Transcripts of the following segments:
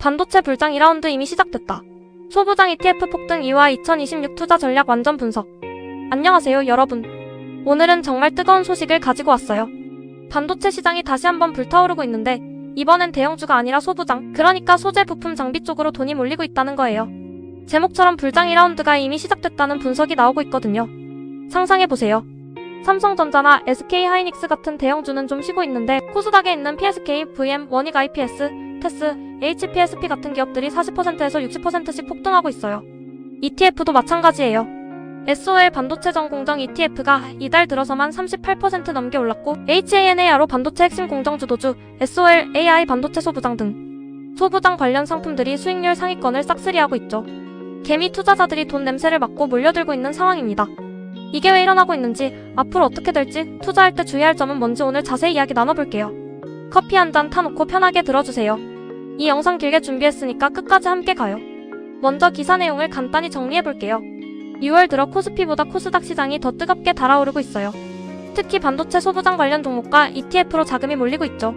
반도체 불장 2라운드 이미 시작됐다. 소부장 ETF 폭등 이유와 2026 투자 전략 완전 분석. 안녕하세요 여러분. 오늘은 정말 뜨거운 소식을 가지고 왔어요. 반도체 시장이 다시 한번 불타오르고 있는데 이번엔 대형주가 아니라 소부장, 그러니까 소재 부품 장비 쪽으로 돈이 몰리고 있다는 거예요. 제목처럼 불장 2라운드가 이미 시작됐다는 분석이 나오고 있거든요. 상상해보세요. 삼성전자나 SK하이닉스 같은 대형주는 좀 쉬고 있는데 코스닥에 있는 PSK, VM, 원익 IPS, 테스, HPSP 같은 기업들이 40%에서 60%씩 폭등하고 있어요. ETF도 마찬가지예요. SOL 반도체 전공정 ETF가 이달 들어서만 38% 넘게 올랐고 HANARO 반도체 핵심 공정 주도주, SOL AI 반도체 소부장 등 소부장 관련 상품들이 수익률 상위권을 싹쓸이하고 있죠. 개미 투자자들이 돈 냄새를 맡고 몰려들고 있는 상황입니다. 이게 왜 일어나고 있는지, 앞으로 어떻게 될지, 투자할 때 주의할 점은 뭔지 오늘 자세히 이야기 나눠볼게요. 커피 한 잔 타놓고 편하게 들어주세요. 이 영상 길게 준비했으니까 끝까지 함께 가요. 먼저 기사 내용을 간단히 정리해볼게요. 6월 들어 코스피보다 코스닥 시장이 더 뜨겁게 달아오르고 있어요. 특히 반도체 소부장 관련 종목과 ETF로 자금이 몰리고 있죠.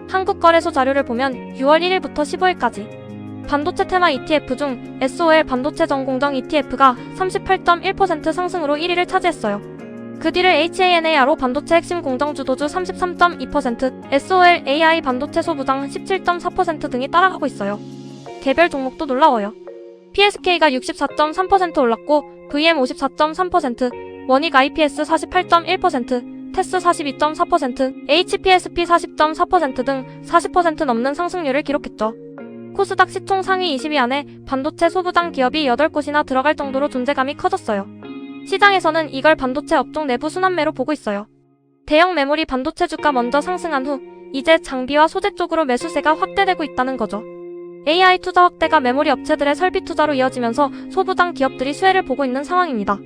한국거래소 자료를 보면 6월 1일부터 15일까지 반도체 테마 ETF 중 SOL 반도체 전공정 ETF가 38.1% 상승으로 1위를 차지했어요. 그 뒤를 HANARO 반도체 핵심 공정 주도주 33.2%, SOL AI 반도체 소부장 17.4% 등이 따라가고 있어요. 개별 종목도 놀라워요. PSK가 64.3% 올랐고 VM 54.3%, 원익 IPS 48.1%, 테스 42.4%, HPSP 40.4% 등 40% 넘는 상승률을 기록했죠. 코스닥 시총 상위 20위 안에 반도체 소부장 기업이 8곳이나 들어갈 정도로 존재감이 커졌어요. 시장에서는 이걸 반도체 업종 내부 순환매로 보고 있어요. 대형 메모리 반도체 주가 먼저 상승한 후 이제 장비와 소재 쪽으로 매수세가 확대되고 있다는 거죠. AI 투자 확대가 메모리 업체들의 설비 투자로 이어지면서 소부장 기업들이 수혜를 보고 있는 상황입니다.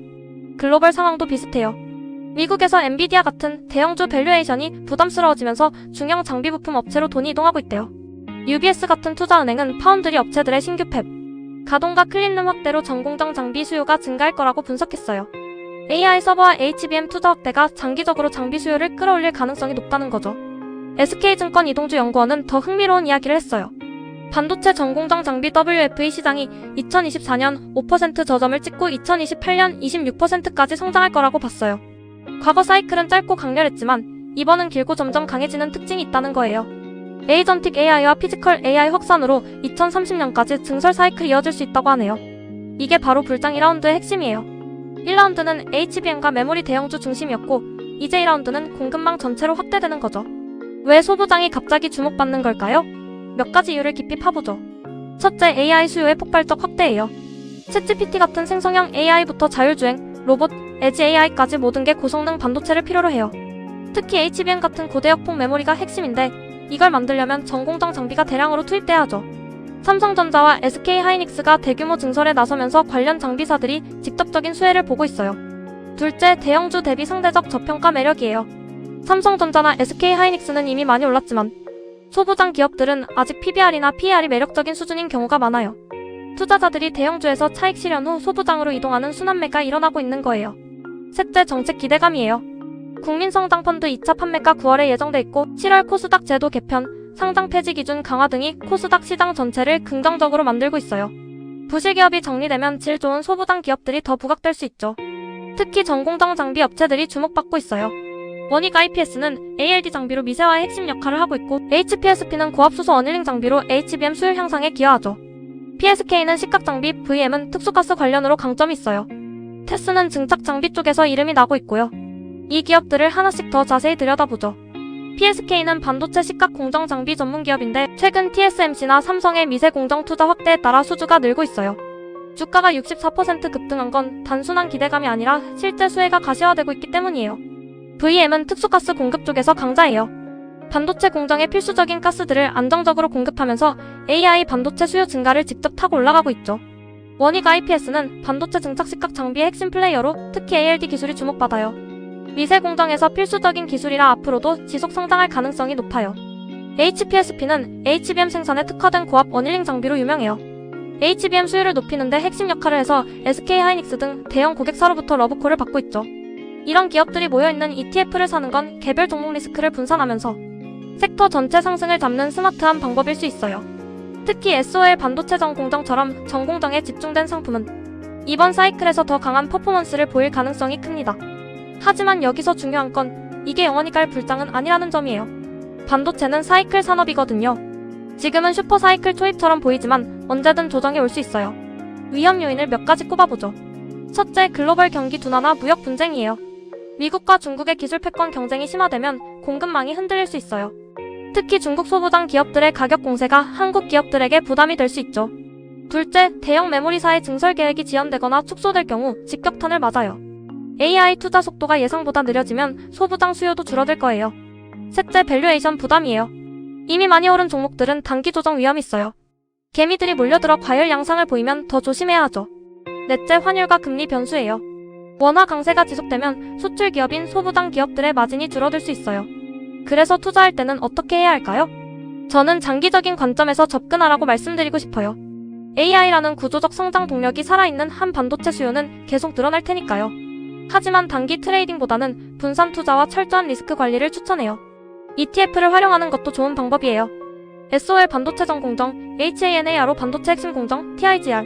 글로벌 상황도 비슷해요. 미국에서 엔비디아 같은 대형주 밸류에이션이 부담스러워지면서 중형 장비 부품 업체로 돈이 이동하고 있대요. UBS 같은 투자은행은 파운드리 업체들의 신규 팹, 가동과 클린룸 확대로 전공정 장비 수요가 증가할 거라고 분석했어요. AI 서버와 HBM 투자 확대가 장기적으로 장비 수요를 끌어올릴 가능성이 높다는 거죠. SK증권 이동주 연구원은 더 흥미로운 이야기를 했어요. 반도체 전공정 장비 WFE 시장이 2024년 5% 저점을 찍고 2028년 26%까지 성장할 거라고 봤어요. 과거 사이클은 짧고 강렬했지만 이번은 길고 점점 강해지는 특징이 있다는 거예요. 에이전틱 AI와 피지컬 AI 확산으로 2030년까지 증설 사이클이 이어질 수 있다고 하네요. 이게 바로 불장 2라운드의 핵심이에요. 1라운드는 HBM과 메모리 대형주 중심이었고 이제 2라운드는 공급망 전체로 확대되는 거죠. 왜 소부장이 갑자기 주목받는 걸까요? 몇 가지 이유를 깊이 파보죠. 첫째, AI 수요의 폭발적 확대예요. 챗GPT 같은 생성형 AI부터 자율주행, 로봇, 에지 AI까지 모든 게 고성능 반도체를 필요로 해요. 특히 HBM 같은 고대역폭 메모리가 핵심인데 이걸 만들려면 전공정 장비가 대량으로 투입돼야 하죠. 삼성전자와 SK하이닉스가 대규모 증설에 나서면서 관련 장비사들이 직접적인 수혜를 보고 있어요. 둘째, 대형주 대비 상대적 저평가 매력이에요. 삼성전자나 SK하이닉스는 이미 많이 올랐지만 소부장 기업들은 아직 PBR이나 PER이 매력적인 수준인 경우가 많아요. 투자자들이 대형주에서 차익 실현 후 소부장으로 이동하는 순환매가 일어나고 있는 거예요. 셋째, 정책 기대감이에요. 국민성장펀드 2차 판매가 9월에 예정돼 있고 7월 코스닥 제도 개편, 상장 폐지 기준 강화 등이 코스닥 시장 전체를 긍정적으로 만들고 있어요. 부실기업이 정리되면 질 좋은 소부장 기업들이 더 부각될 수 있죠. 특히 전공정 장비 업체들이 주목받고 있어요. 원익 IPS는 ALD 장비로 미세화의 핵심 역할을 하고 있고 HPSP는 고압수소 어닐링 장비로 HBM 수율 향상에 기여하죠. PSK는 식각 장비, VM은 특수가스 관련으로 강점이 있어요. 테스는 증착 장비 쪽에서 이름이 나고 있고요. 이 기업들을 하나씩 더 자세히 들여다보죠. PSK는 반도체 식각 공정 장비 전문 기업인데 최근 TSMC나 삼성의 미세 공정 투자 확대에 따라 수주가 늘고 있어요. 주가가 64% 급등한 건 단순한 기대감이 아니라 실제 수혜가 가시화되고 있기 때문이에요. VM은 특수가스 공급 쪽에서 강자예요. 반도체 공정에 필수적인 가스들을 안정적으로 공급하면서 AI 반도체 수요 증가를 직접 타고 올라가고 있죠. 원익 IPS는 반도체 증착 식각 장비의 핵심 플레이어로 특히 ALD 기술이 주목받아요. 미세 공정에서 필수적인 기술이라 앞으로도 지속 성장할 가능성이 높아요. HPSP는 HBM 생산에 특화된 고압 어닐링 장비로 유명해요. HBM 수율을 높이는데 핵심 역할을 해서 SK하이닉스 등 대형 고객사로부터 러브콜을 받고 있죠. 이런 기업들이 모여있는 ETF를 사는 건 개별 종목 리스크를 분산하면서 섹터 전체 상승을 잡는 스마트한 방법일 수 있어요. 특히 SOL 반도체 전 공정처럼 전 공정에 집중된 상품은 이번 사이클에서 더 강한 퍼포먼스를 보일 가능성이 큽니다. 하지만 여기서 중요한 건 이게 영원히 갈 불장은 아니라는 점이에요. 반도체는 사이클 산업이거든요. 지금은 슈퍼 사이클 초입처럼 보이지만 언제든 조정이 올 수 있어요. 위험 요인을 몇 가지 꼽아보죠. 첫째, 글로벌 경기 둔화나 무역 분쟁이에요. 미국과 중국의 기술 패권 경쟁이 심화되면 공급망이 흔들릴 수 있어요. 특히 중국 소부장 기업들의 가격 공세가 한국 기업들에게 부담이 될 수 있죠. 둘째, 대형 메모리사의 증설 계획이 지연되거나 축소될 경우 직격탄을 맞아요. AI 투자 속도가 예상보다 느려지면 소부장 수요도 줄어들 거예요. 셋째, 밸류에이션 부담이에요. 이미 많이 오른 종목들은 단기 조정 위험이 있어요. 개미들이 몰려들어 과열 양상을 보이면 더 조심해야 하죠. 넷째, 환율과 금리 변수예요. 원화 강세가 지속되면 수출 기업인 소부장 기업들의 마진이 줄어들 수 있어요. 그래서 투자할 때는 어떻게 해야 할까요? 저는 장기적인 관점에서 접근하라고 말씀드리고 싶어요. AI라는 구조적 성장 동력이 살아있는 한 반도체 수요는 계속 늘어날 테니까요. 하지만 단기 트레이딩보다는 분산 투자와 철저한 리스크 관리를 추천해요. ETF를 활용하는 것도 좋은 방법이에요. SOL 반도체 전 공정, HANARO 반도체 핵심 공정, TIGR,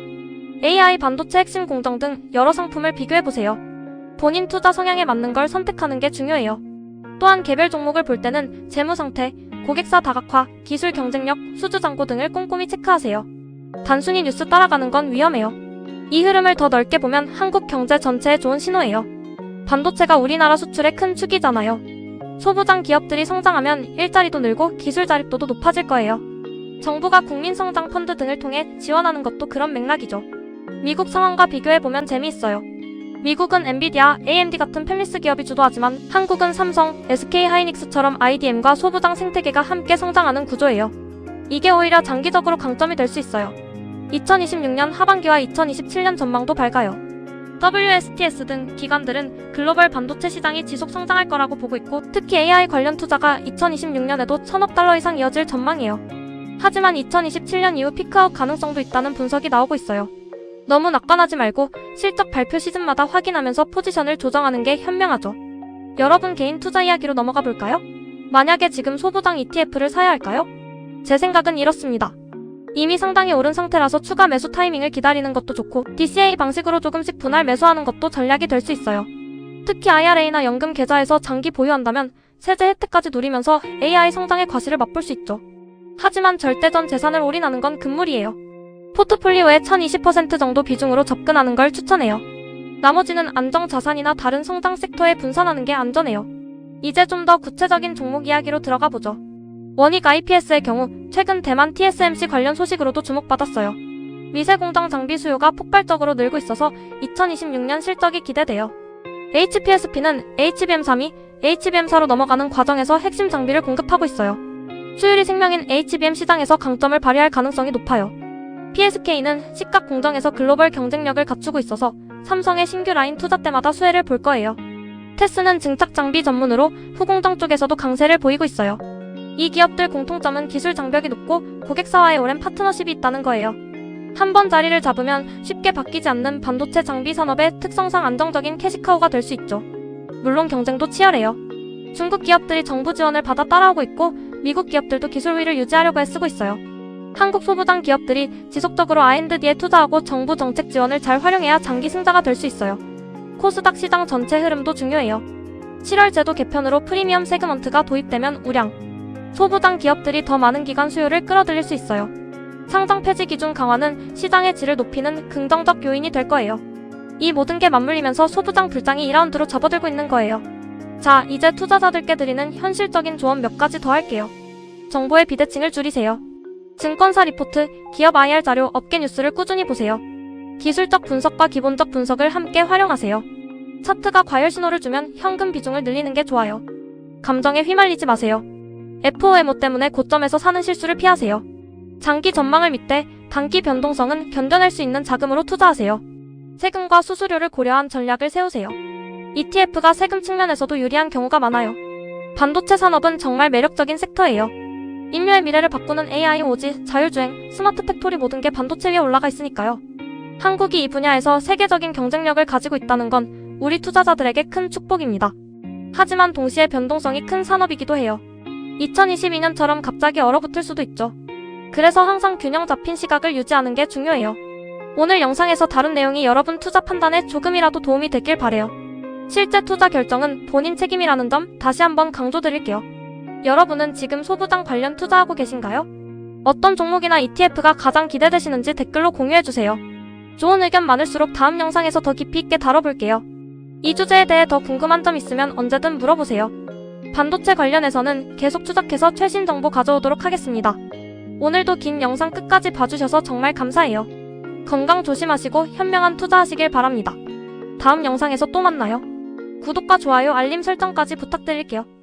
AI 반도체 핵심 공정 등 여러 상품을 비교해보세요. 본인 투자 성향에 맞는 걸 선택하는 게 중요해요. 또한 개별 종목을 볼 때는 재무 상태, 고객사 다각화, 기술 경쟁력, 수주 잔고 등을 꼼꼼히 체크하세요. 단순히 뉴스 따라가는 건 위험해요. 이 흐름을 더 넓게 보면 한국 경제 전체에 좋은 신호예요. 반도체가 우리나라 수출의 큰 축이잖아요. 소부장 기업들이 성장하면 일자리도 늘고 기술 자립도도 높아질 거예요. 정부가 국민성장 펀드 등을 통해 지원하는 것도 그런 맥락이죠. 미국 상황과 비교해보면 재미있어요. 미국은 엔비디아, AMD 같은 팹리스 기업이 주도하지만 한국은 삼성, SK하이닉스처럼 IDM과 소부장 생태계가 함께 성장하는 구조예요. 이게 오히려 장기적으로 강점이 될 수 있어요. 2026년 하반기와 2027년 전망도 밝아요. WSTS 등 기관들은 글로벌 반도체 시장이 지속 성장할 거라고 보고 있고 특히 AI 관련 투자가 2026년에도 1,000억 달러 이상 이어질 전망이에요. 하지만 2027년 이후 피크아웃 가능성도 있다는 분석이 나오고 있어요. 너무 낙관하지 말고 실적 발표 시즌마다 확인하면서 포지션을 조정하는 게 현명하죠. 여러분 개인 투자 이야기로 넘어가 볼까요? 만약에 지금 소부장 ETF를 사야 할까요? 제 생각은 이렇습니다. 이미 상당히 오른 상태라서 추가 매수 타이밍을 기다리는 것도 좋고 DCA 방식으로 조금씩 분할 매수하는 것도 전략이 될 수 있어요. 특히 IRA나 연금 계좌에서 장기 보유한다면 세제 혜택까지 누리면서 AI 성장의 과실을 맛볼 수 있죠. 하지만 절대 전 재산을 올인하는 건 금물이에요. 포트폴리오의 1020% 정도 비중으로 접근하는 걸 추천해요. 나머지는 안정자산이나 다른 성장 섹터에 분산하는 게 안전해요. 이제 좀 더 구체적인 종목 이야기로 들어가 보죠. 원익 IPS의 경우 최근 대만 TSMC 관련 소식으로도 주목받았어요. 미세 공정 장비 수요가 폭발적으로 늘고 있어서 2026년 실적이 기대돼요. HPSP는 HBM3이 HBM4로 넘어가는 과정에서 핵심 장비를 공급하고 있어요. 수율이 생명인 HBM 시장에서 강점을 발휘할 가능성이 높아요. PSK는 시각 공정에서 글로벌 경쟁력을 갖추고 있어서 삼성의 신규 라인 투자 때마다 수혜를 볼 거예요. 테스는 증착 장비 전문으로 후공정 쪽에서도 강세를 보이고 있어요. 이 기업들 공통점은 기술 장벽이 높고 고객사와의 오랜 파트너십이 있다는 거예요. 한번 자리를 잡으면 쉽게 바뀌지 않는 반도체 장비 산업의 특성상 안정적인 캐시카우가 될 수 있죠. 물론 경쟁도 치열해요. 중국 기업들이 정부 지원을 받아 따라오고 있고 미국 기업들도 기술 우위를 유지하려고 애쓰고 있어요. 한국 소부장 기업들이 지속적으로 R&D에 투자하고 정부 정책 지원을 잘 활용해야 장기 승자가 될 수 있어요. 코스닥 시장 전체 흐름도 중요해요. 7월 제도 개편으로 프리미엄 세그먼트가 도입되면 우량, 소부장 기업들이 더 많은 기관 수요를 끌어들일 수 있어요. 상장 폐지 기준 강화는 시장의 질을 높이는 긍정적 요인이 될 거예요. 이 모든 게 맞물리면서 소부장 불장이 2라운드로 접어들고 있는 거예요. 자, 이제 투자자들께 드리는 현실적인 조언 몇 가지 더 할게요. 정보의 비대칭을 줄이세요. 증권사 리포트, 기업 IR 자료, 업계 뉴스를 꾸준히 보세요. 기술적 분석과 기본적 분석을 함께 활용하세요. 차트가 과열 신호를 주면 현금 비중을 늘리는 게 좋아요. 감정에 휘말리지 마세요. FOMO 때문에 고점에서 사는 실수를 피하세요. 장기 전망을 믿되 단기 변동성은 견뎌낼 수 있는 자금으로 투자하세요. 세금과 수수료를 고려한 전략을 세우세요. ETF가 세금 측면에서도 유리한 경우가 많아요. 반도체 산업은 정말 매력적인 섹터예요. 인류의 미래를 바꾸는 AI, 오지, 자율주행, 스마트 팩토리 모든 게 반도체 위에 올라가 있으니까요. 한국이 이 분야에서 세계적인 경쟁력을 가지고 있다는 건 우리 투자자들에게 큰 축복입니다. 하지만 동시에 변동성이 큰 산업이기도 해요. 2022년처럼 갑자기 얼어붙을 수도 있죠. 그래서 항상 균형 잡힌 시각을 유지하는 게 중요해요. 오늘 영상에서 다룬 내용이 여러분 투자 판단에 조금이라도 도움이 됐길 바래요. 실제 투자 결정은 본인 책임이라는 점 다시 한번 강조드릴게요. 여러분은 지금 소부장 관련 투자하고 계신가요? 어떤 종목이나 ETF가 가장 기대되시는지 댓글로 공유해주세요. 좋은 의견 많을수록 다음 영상에서 더 깊이 있게 다뤄볼게요. 이 주제에 대해 더 궁금한 점 있으면 언제든 물어보세요. 반도체 관련해서는 계속 추적해서 최신 정보 가져오도록 하겠습니다. 오늘도 긴 영상 끝까지 봐주셔서 정말 감사해요. 건강 조심하시고 현명한 투자하시길 바랍니다. 다음 영상에서 또 만나요. 구독과 좋아요, 알림 설정까지 부탁드릴게요.